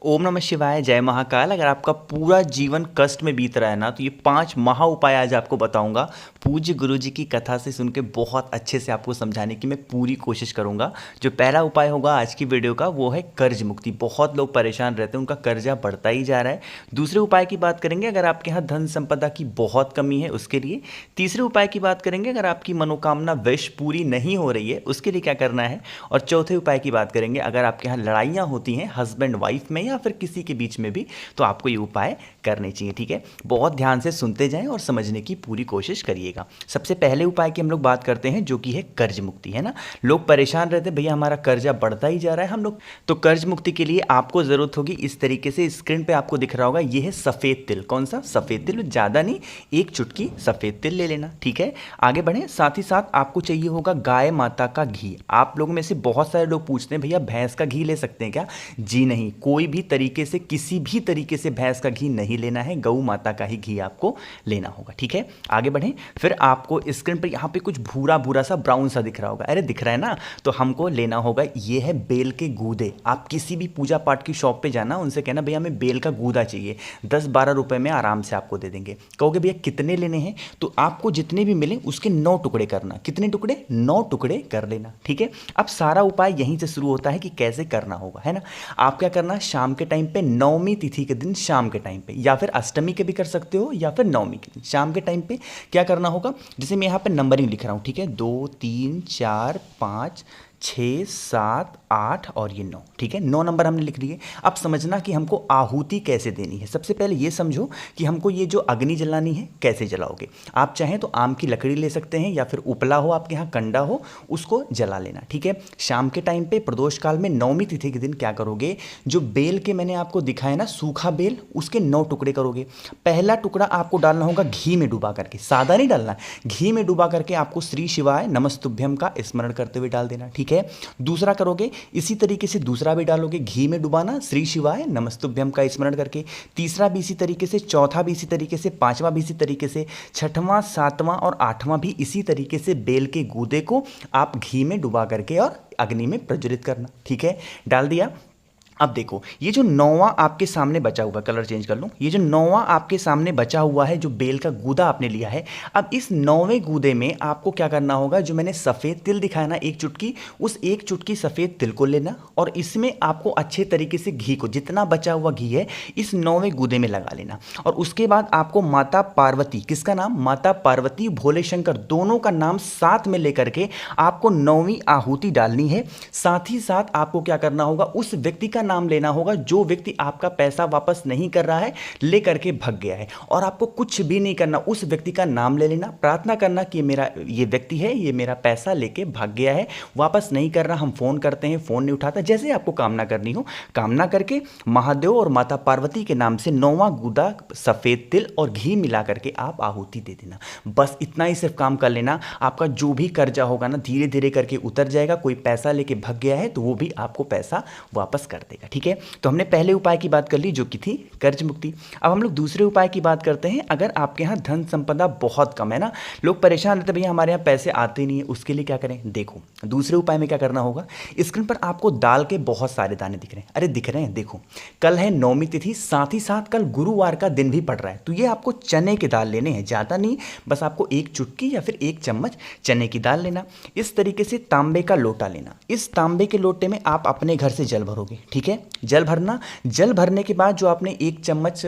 ओम नमः शिवाय, जय महाकाल। अगर आपका पूरा जीवन कष्ट में बीत रहा है ना, तो ये 5 महा उपाय आज आपको बताऊंगा। पूज्य गुरु जी की कथा से सुन के बहुत अच्छे से आपको समझाने की मैं पूरी कोशिश करूंगा। जो पहला उपाय होगा आज की वीडियो का, वो है कर्ज मुक्ति। बहुत लोग परेशान रहते हैं, उनका कर्जा बढ़ता ही जा रहा है। दूसरे उपाय की बात करेंगे, अगर आपके यहाँ धन संपदा की बहुत कमी है उसके लिए। तीसरे उपाय की बात करेंगे, अगर आपकी मनोकामना विश पूरी नहीं हो रही है उसके लिए क्या करना है। और चौथे उपाय की बात करेंगे, अगर आपके यहाँ लड़ाइयाँ होती हैं हस्बैंड वाइफ में या फिर किसी के बीच में भी, तो आपको ये उपाय करने चाहिए। ठीक है, बहुत ध्यान से सुनते जाएं और समझने की पूरी कोशिश करिएगा। सबसे पहले उपाय की हम लोग बात करते हैं, जो कि है कर्ज मुक्ति, है ना। लोग परेशान रहते हैं, भैया हमारा कर्जा बढ़ता ही जा रहा है हम लोग। तो कर्ज मुक्ति के लिए आपको जरूरत होगी इस तरीके से, स्क्रीन पे आपको दिख रहा होगा, ये है सफेद तिल। कौन सा सफेद तिल? ज़्यादा नहीं, एक चुटकी सफेद तिल ले लेना। ठीक है, आगे बढ़े। साथ ही साथ आपको चाहिए होगा गाय माता का घी। आप लोगों में से बहुत सारे लोग पूछते हैं, भैया भैंस का घी ले सकते हैं क्या? जी नहीं, कोई भी तरीके से, किसी भी तरीके से भैंस का घी नहीं लेना है, गऊ माता का ही घी आपको लेना होगा। ठीक है, आगे बढ़ें। फिर आपको स्क्रीन पर यहाँ पे कुछ भूरा भूरा सा ब्राउन सा दिख रहा होगा, अरे दिख रहा है ना, तो हमको लेना होगा, ये है बेल के गूदे। आप किसी भी पूजा पाठ की शॉप पे जाना, उनसे कहना भैया हमें बेल का गूदा चाहिए, 10-12 रुपए में आराम से आपको दे देंगे। कहोगे भैया कितने लेने हैं, तो आपको जितने भी मिले उसके 9 टुकड़े करना। कितने टुकड़े? 9 टुकड़े कर लेना। ठीक है, अब सारा उपाय यहीं से शुरू होता है कि कैसे करना होगा, है ना। आप क्या करना, शाम के टाइम पे, नवमी तिथि के दिन शाम के टाइम पे, या फिर अष्टमी के भी कर सकते हो, या फिर नवमी के दिन शाम के टाइम पे क्या करना होगा। जैसे मैं यहाँ पे नंबरिंग लिख रहा हूँ, ठीक है, 2 3 4 5 6 7 8 और ये 9। ठीक है, 9 नंबर हमने लिख लिए। अब समझना कि हमको आहुति कैसे देनी है। सबसे पहले ये समझो कि हमको ये जो अग्नि जलानी है कैसे जलाओगे। आप चाहें तो आम की लकड़ी ले सकते हैं, या फिर उपला हो आपके यहाँ, कंडा हो, उसको जला लेना। ठीक है, शाम के टाइम पे प्रदोष काल में नवमी तिथि के दिन क्या करोगे, जो बेल के मैंने आपको दिखाया ना, सूखा बेल, उसके 9 टुकड़े करोगे। पहला टुकड़ा आपको डालना होगा घी में डुबा करके, सादा नहीं डालना, घी में डुबा करके आपको श्री शिवाय नमस्तुभ्यम का स्मरण करते हुए डाल देना। ठीक है, दूसरा करोगे इसी तरीके से, दूसरा भी डालोगे, घी में डुबाना, श्री शिवाय नमस्तुभ्यम का स्मरण करके। तीसरा भी इसी तरीके से, चौथा भी इसी तरीके से, पांचवा भी इसी तरीके से, छठवां, सातवां और आठवां भी इसी तरीके से बेल के गूदे को आप घी में डुबा करके और अग्नि में प्रज्वलित करना। ठीक है, डाल दिया। अब देखो, ये जो 9वां आपके सामने बचा हुआ, कलर चेंज कर लूँ, ये जो 9वां आपके सामने बचा हुआ है, जो बेल का गूदा आपने लिया है, अब इस 9वें गूदे में आपको क्या करना होगा, जो मैंने सफ़ेद तिल दिखाया ना एक चुटकी, उस एक चुटकी सफ़ेद तिल को लेना और इसमें आपको अच्छे तरीके से घी को, जितना बचा हुआ घी है, इस 9वें गूदे में लगा लेना। और उसके बाद आपको माता पार्वती, किसका नाम, माता पार्वती, भोले शंकर, दोनों का नाम साथ में लेकर के आपको 9वीं आहुति डालनी है। साथ ही साथ आपको क्या करना होगा, उस व्यक्ति का नाम लेना होगा जो व्यक्ति आपका पैसा वापस नहीं कर रहा है, लेकर के भग गया है। और आपको कुछ भी नहीं करना, उस व्यक्ति का नाम ले लेना, प्रार्थना करना कि मेरा ये व्यक्ति है, ये मेरा पैसा लेके भाग गया है, वापस नहीं कर रहा, हम फोन करते हैं फोन नहीं उठाता, जैसे आपको कामना करनी हो कामना करके महादेव और माता पार्वती के नाम से 9वां गूदा सफेद तिल और घी मिला करके आप आहुति दे देना। बस इतना ही सिर्फ काम कर लेना, आपका जो भी कर्जा होगा ना धीरे धीरे करके उतर जाएगा। कोई पैसा लेके भग गया है तो वो भी आपको पैसा वापस कर देगा। ठीक है, तो हमने पहले उपाय की बात कर ली, जो कि थी कर्ज मुक्ति। अब हम लोग दूसरे उपाय की बात करते हैं। अगर आपके यहाँ धन संपदा बहुत कम है ना, लोग परेशान रहते हैं, भैया हमारे यहाँ पैसे आते नहीं है, उसके लिए क्या करें। देखो, दूसरे उपाय में क्या करना होगा, स्क्रीन पर आपको दाल के बहुत सारे दाने दिख रहे हैं, अरे दिख रहे हैं, देखो कल है नवमी तिथि, साथ ही साथ कल गुरुवार का दिन भी पड़ रहा है, तो ये आपको चने के दाल लेने हैं, ज़्यादा नहीं, बस आपको एक चुटकी या फिर एक चम्मच चने की दाल लेना। इस तरीके से तांबे का लोटा लेना, इस तांबे के लोटे में आप अपने घर से जल भरोगे। ठीक है, जल भरना, जल भरने के बाद जो आपने एक चम्मच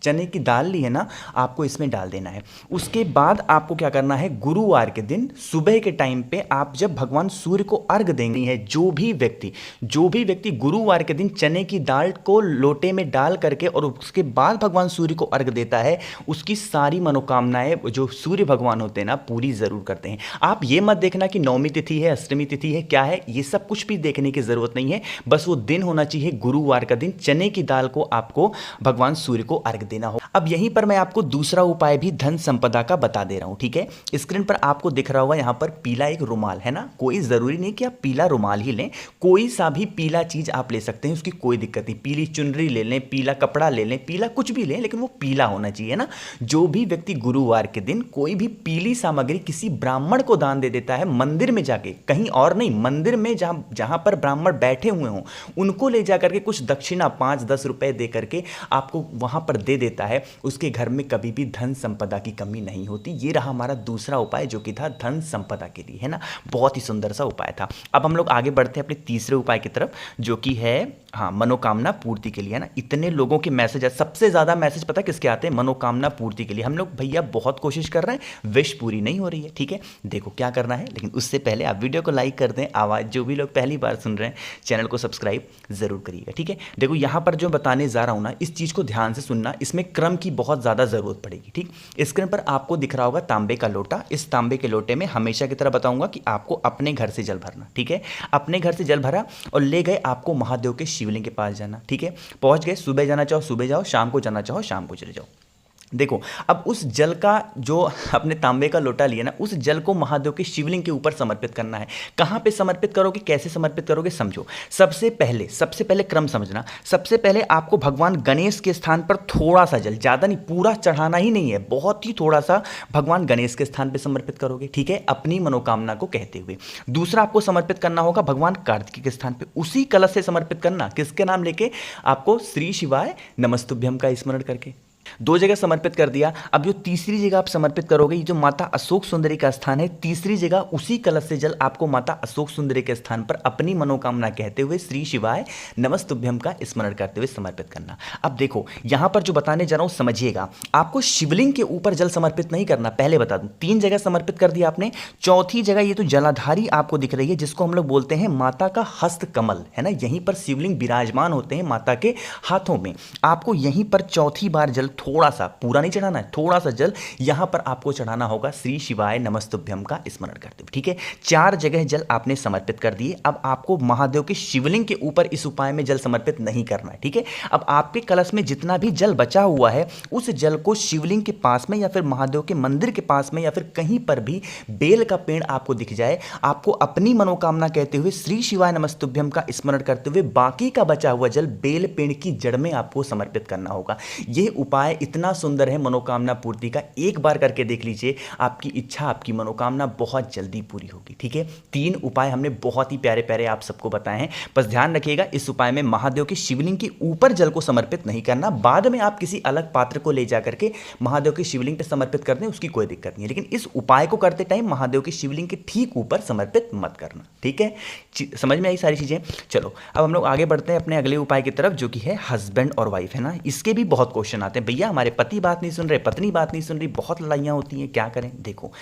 चने की दाल ली है ना, आपको इसमें डाल देना है। उसके बाद आपको क्या करना है, गुरुवार के दिन सुबह के टाइम पे आप जब भगवान सूर्य को अर्घ देंगे है, जो भी व्यक्ति गुरुवार के दिन चने की दाल को लोटे में डाल करके और उसके बाद भगवान सूर्य को अर्घ देता है, उसकी सारी मनोकामनाएं जो सूर्य भगवान होते हैं ना, पूरी जरूर करते हैं। आप ये मत देखना कि नवमी तिथि है, अष्टमी तिथि है, क्या है, ये सब कुछ भी देखने की जरूरत नहीं है। बस वो दिन होना चाहिए गुरुवार का दिन, चने की दाल को आपको भगवान सूर्य को अर्घ देना हो। अब यहीं पर मैं आपको दूसरा उपाय भी धन संपदा का बता दे रहा हूं, ठीक है। स्क्रीन पर आपको दिख रहा होगा यहां पर पीला एक रुमाल है ना, कोई जरूरी नहीं कि आप पीला रुमाल ही लें, कोई सा भी पीला चीज आप ले सकते हैं, उसकी कोई दिक्कत नहीं। पीली चुनरी ले लें, पीला कपड़ा ले लें, पीला कुछ भी लें, लेकिन वो पीला होना चाहिए ना। जो भी व्यक्ति गुरुवार के दिन कोई भी पीली सामग्री किसी ब्राह्मण को दान दे देता है, मंदिर में जाके, कहीं और नहीं, मंदिर में जहां पर ब्राह्मण बैठे हुए हों उनको ले जाकर के कुछ दक्षिणा 5-10 रुपए दे करके आपको वहां पर दे देता है, उसके घर में कभी भी धन संपदा की कमी नहीं होती। ये रहा हमारा दूसरा उपाय जो कि था धन संपदा के लिए, है ना। बहुत ही सुंदर सा उपाय था। अब हम लोग आगे बढ़ते हैं अपने तीसरे उपाय की तरफ जो कि है हाँ मनोकामना पूर्ति के लिए, है ना। इतने लोगों के मैसेज है, सबसे ज्यादा मैसेज पता किसके आते हैं? मनोकामना पूर्ति के लिए। हम लोग भैया बहुत कोशिश कर रहे हैं, विश पूरी नहीं हो रही है, ठीक है। देखो क्या करना है, लेकिन उससे पहले आप वीडियो को लाइक कर दें, आवाज जो भी लोग पहली बार सुन रहे हैं चैनल को सब्सक्राइब जरूर करिएगा, ठीक है। देखो यहाँ पर जो बताने जा रहा हूँ ना, इस चीज को ध्यान से सुनना, इसमें क्रम की बहुत ज्यादा जरूरत पड़ेगी, ठीक। स्क्रीन पर आपको दिख रहा होगा तांबे का लोटा। इस तांबे के लोटे में हमेशा की तरह बताऊंगा कि आपको अपने घर से जल भरना, ठीक है। अपने घर से जल भरा और ले गए, आपको महादेव के शिवलिंग के पास जाना, ठीक है। पहुंच गए, सुबह जाना चाहो सुबह जाओ, शाम को जाना चाहो शाम को चले जाओ। देखो अब उस जल का जो अपने तांबे का लोटा लिया ना, उस जल को महादेव के शिवलिंग के ऊपर समर्पित करना है। कहां पे समर्पित करोगे, कैसे समर्पित करोगे, समझो। सबसे पहले क्रम समझना। सबसे पहले आपको भगवान गणेश के स्थान पर थोड़ा सा जल, ज्यादा नहीं, पूरा चढ़ाना ही नहीं है, बहुत ही थोड़ा सा भगवान गणेश के स्थान पर समर्पित करोगे, ठीक है, अपनी मनोकामना को कहते हुए। दूसरा आपको समर्पित करना होगा भगवान कार्तिक के स्थान पर, उसी कलश से समर्पित करना, किसके नाम लेके? आपको श्री शिवाय नमस्तुभ्यम का स्मरण करके। 2 जगह समर्पित कर दिया। अब जो तीसरी जगह आप समर्पित करोगे, ये जो माता अशोक सुंदरी का स्थान है, तीसरी जगह उसी कलश से जल आपको माता अशोक सुंदरी के स्थान पर अपनी मनोकामना कहते हुए श्री शिवाय नमस्तुभ्यम का स्मरण करते हुए समर्पित करना। अब देखो यहां पर जो बताने जा रहा हूं समझिएगा, आपको शिवलिंग के ऊपर जल समर्पित नहीं करना, पहले बता दूं। 3 जगह समर्पित कर दिया आपने, चौथी जगह ये तो जलाधारी आपको दिख रही है, जिसको हम लोग बोलते हैं माता का हस्त कमल, है ना। यहीं पर शिवलिंग विराजमान होते हैं माता के हाथों में। आपको यहीं पर चौथी बार जल, थोड़ा सा, पूरा नहीं चढ़ाना है, थोड़ा सा जल यहां पर आपको चढ़ाना होगा श्री शिवाय नमस्तुभ्यम का स्मरण करते हुए, ठीक है। 4 जगह जल आपने समर्पित कर दिए। अब आपको महादेव के शिवलिंग के ऊपर इस उपाय में जल समर्पित नहीं करना है, ठीक है। अब आपके कलश में जितना भी जल बचा हुआ है, उस जल को शिवलिंग के पास में या फिर महादेव के मंदिर के पास में या फिर कहीं पर भी बेल का पेड़ आपको दिख जाए, आपको अपनी मनोकामना कहते हुए श्री शिवाय नमस्तुभ्यम का स्मरण करते हुए बाकी का बचा हुआ जल बेल पेड़ की जड़ में आपको समर्पित करना होगा। यह उपाय इतना सुंदर है मनोकामना पूर्ति का, एक बार करके देख लीजिए, आपकी इच्छा, आपकी मनोकामना बहुत जल्दी पूरी होगी, ठीक है। 3 उपाय हमने बहुत ही प्यारे प्यारे आप सबको बताए हैं। बस ध्यान रखिएगा, इस उपाय में महादेव के शिवलिंग के ऊपर जल को समर्पित नहीं करना। बाद में आप किसी अलग पात्र को ले जाकर के महादेव के शिवलिंग पर समर्पित कर दें, उसकी कोई दिक्कत नहीं है, लेकिन इस उपाय को करते टाइम महादेव के शिवलिंग के ठीक ऊपर समर्पित मत करना, ठीक है। समझ में आई सारी चीजें? चलो अब हम लोग आगे बढ़ते हैं अपने अगले उपाय की तरफ जो कि है हस्बैंड और वाइफ, है ना। इसके भी बहुत क्वेश्चन आते हैं, भैया हमारे पति बात नहीं सुन रहे, पत्नी बात नहीं सुन रही, बहुत लड़ाइयां होती हैं, क्या करें। देखो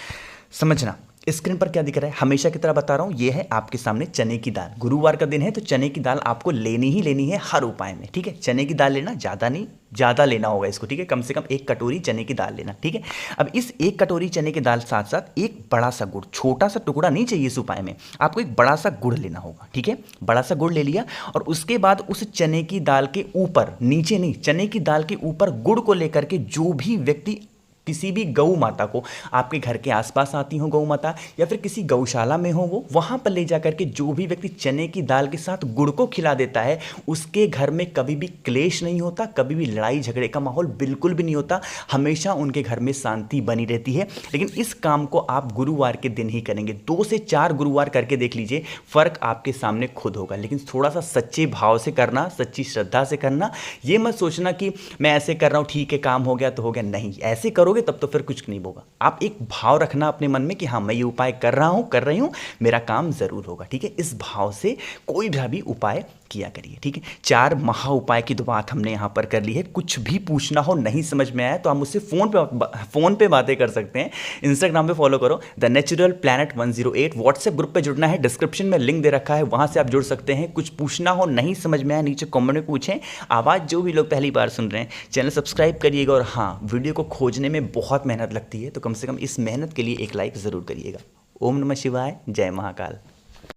समझना, स्क्रीन पर क्या दिख रहा है, हमेशा की तरह बता रहा हूं, ये है आपके सामने चने की दाल। गुरुवार का दिन है तो चने की दाल आपको लेनी ही लेनी है हर उपाय में, ठीक है। चने की दाल लेना, ज़्यादा नहीं, ज़्यादा लेना होगा इसको, ठीक है। कम से कम 1 कटोरी चने की दाल लेना, ठीक है। अब इस 1 कटोरी चने की दाल साथ साथ एक बड़ा सा गुड़, छोटा सा टुकड़ा नहीं चाहिए इस उपाय में, आपको एक बड़ा सा गुड़ लेना होगा, ठीक है। बड़ा सा गुड़ ले लिया और उसके बाद उस चने की दाल के ऊपर, नीचे नहीं, चने की दाल के ऊपर गुड़ को लेकर के जो भी व्यक्ति किसी भी गौ माता को, आपके घर के आसपास आती हो गौ माता या फिर किसी गौशाला में हो, वो वहां पर ले जाकर के जो भी व्यक्ति चने की दाल के साथ गुड़ को खिला देता है, उसके घर में कभी भी क्लेश नहीं होता, कभी भी लड़ाई झगड़े का माहौल बिल्कुल भी नहीं होता, हमेशा उनके घर में शांति बनी रहती है। लेकिन इस काम को आप गुरुवार के दिन ही करेंगे, 2 से 4 गुरुवार करके देख लीजिए, फर्क आपके सामने खुद होगा। लेकिन थोड़ा सा सच्चे भाव से करना, सच्ची श्रद्धा से करना। ये मत सोचना कि मैं ऐसे कर रहा हूं, ठीक है काम हो गया तो हो गया, नहीं, ऐसे करोगे तब तो फिर कुछ नहीं होगा। आप एक भाव रखना अपने मन में कि हाँ मैं ये उपाय कर रहा हूं, कर रही हूं, मेरा काम जरूर होगा, ठीक है। इस भाव से कोई भी उपाय किया करिए, ठीक है। 4 महा उपाय की तो बात हमने यहां पर कर ली है। कुछ भी पूछना हो, नहीं समझ में आया तो आप मुझसे फोन पे बातें कर सकते हैं। इंस्टाग्राम पे फॉलो करो the natural planet 108। WhatsApp group पे जुड़ना है, डिस्क्रिप्शन में लिंक दे रखा है, वहां से आप जुड़ सकते हैं। कुछ पूछना हो, नहीं समझ में आया, नीचे कमेंट में पूछें। आवाज जो भी लोग पहली बार सुन रहे हैं, चैनल सब्सक्राइब करिएगा। और हाँ, वीडियो को खोजने में बहुत मेहनत लगती है, तो कम से कम इस मेहनत के लिए एक लाइक जरूर करिएगा। ओम नमः शिवाय, जय महाकाल।